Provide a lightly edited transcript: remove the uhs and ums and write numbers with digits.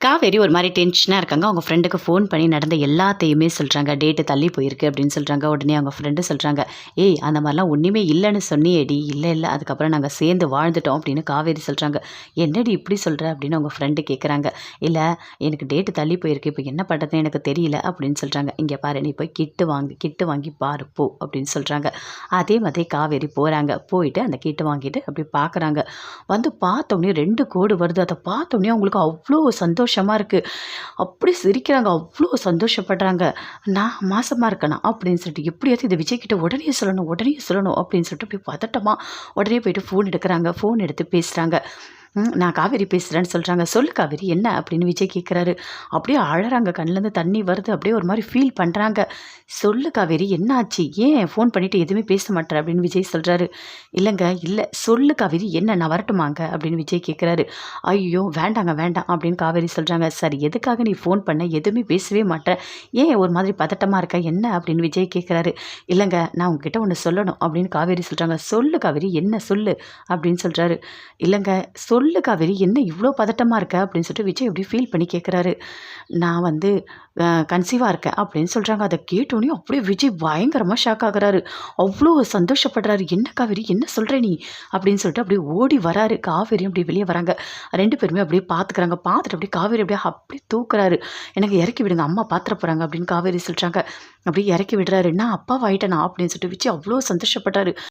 காவேரி ஒரு மாரி டென்ஷனா இருக்காங்க. அவங்க ஃப்ரெண்டுக்கு ஃபோன் பண்ணி நடந்த எல்லாத்தையுமே சொல்றாங்க. டேட்டு தள்ளி போயிருக்கு அப்படின்னு சொல்றாங்க. உடனே அவங்க ஃப்ரெண்டு சொல்றாங்க, "ஏய் அந்த மாரிலாம் ஒண்ணுமே இல்லன்னு சொன்னியேடி." "இல்ல, இல்ல. அதுக்கப்புறம் நாங்க சேர்ந்து வாழ்ந்துட்டோம்." அப்படின்னு காவேரி சொல்றாங்க. "என்னடி இப்படி சொல்ற?" அப்படின்னு அவங்க ஃப்ரெண்டு கேட்குறாங்க. "இல்ல எனக்கு டேட்டு தள்ளி போயிருக்கு. இப்ப என்ன பண்றதுன்னு எனக்கு தெரியல." அப்படின்னு சொல்றாங்க. "இங்க பாரு நீ போய் கிட்டு வாங்கி பாரு போ." அப்படின்னு சொல்றாங்க. அதே மாதிரி காவேரி போறாங்க. போயிட்டு அந்த கிட்டு வாங்கிட்டு அப்படி பார்க்குறாங்க. வந்து பார்த்தோனே 2 கோடு வருது. அத பார்த்தோனே அவங்களுக்கு அவ்ளோ சந்தோஷமா இருக்கு. அப்படி சிரிக்கிறாங்க. அவ்ளோ சந்தோஷப்படுறாங்க. "நான் மாசமா இருக்கேனா?" அப்படின்னு சொல்லிட்டு, "எப்படியாவது இத விஜய் கிட்ட உடனே சொல்லணும், உடனே சொல்லணும்." அப்படின்னு சொல்லிட்டு அப்படியே பதட்டமா உடனே போயிட்டு ஃபோன் எடுக்குறாங்க. ஃபோன் எடுத்து பேசுறாங்க. நான் காவேரி பேசுறேன்னு சொல்றாங்க. "சொல்லு காவேரி என்ன?" அப்படின்னு விஜய் கேட்குறாரு. அப்படியே அழறாங்க. கண்லேருந்து தண்ணி வருது. அப்படியே ஒரு மாரி ஃபீல் பண்றாங்க. "சொல்லு காவேரி என்னாச்சு? ஏன் ஃபோன் பண்ணிட்டு எதுவுமே பேச மாட்ற?" அப்படின்னு விஜய் சொல்றாரு. "இல்லங்க, இல்ல. சொல்லு காவேரி என்ன? நான் வரட்டுமாங்க?" அப்படின்னு விஜய் கேட்குறாரு. "ஐயோ! வேண்டாங்க, வேண்டாம்." அப்படின்னு காவேரி சொல்றாங்க. "சரி எதுக்காக நீ ஃபோன் பண்ண? எதுவுமே பேசவே மாட்ற. ஏன் ஒரு மாதிரி பதட்டமா இருக்க? என்ன?" அப்படின்னு விஜய் கேட்குறாரு. "இல்லங்க, நான் உங்ககிட்ட ஒண்ணு சொல்லணும்." அப்படின்னு காவேரி சொல்றாங்க. "சொல்லு காவேரி என்ன? சொல்லு." அப்படின்னு சொல்றாரு. "இல்லங்க, சொல்லு காவேரி என்ன இவ்ளோ பதட்டமா இருக்க?" அப்படின்னு சொல்லிட்டு விஜய் அப்படியே ஃபீல் பண்ணி கேட்குறாரு. "நான் வந்து கன்சீவா இருக்கேன்." அப்படின்னு சொல்றாங்க. அத கேட்டோனே அப்படியே விஜய் பயங்கரமா ஷாக் ஆகுறாரு. அவ்ளோ சந்தோஷப்படுறாரு. "என்ன காவேரி என்ன சொல்ற நீ?" அப்படின்னு சொல்லிட்டு அப்படியே ஓடி வராரு. காவேரியும் அப்படியே வெளிய வராங்க. 2 பேருமே அப்படியே பார்த்துக்கிறாங்க. பார்த்துட்டு அப்படியே காவேரி அப்படியே தூக்குறாரு. "எனக்கு இறக்கி விடுங்க. அம்மா பார்த்துற போறாங்க." அப்படின்னு காவேரி சொல்றாங்க. அப்படியே இறக்கி விடுறாரு. "நான் அப்பாவாயிட்டேனா?" அப்படின்னு சொல்லிட்டு விஜய் அவ்ளோ சந்தோஷப்பட்டாரு.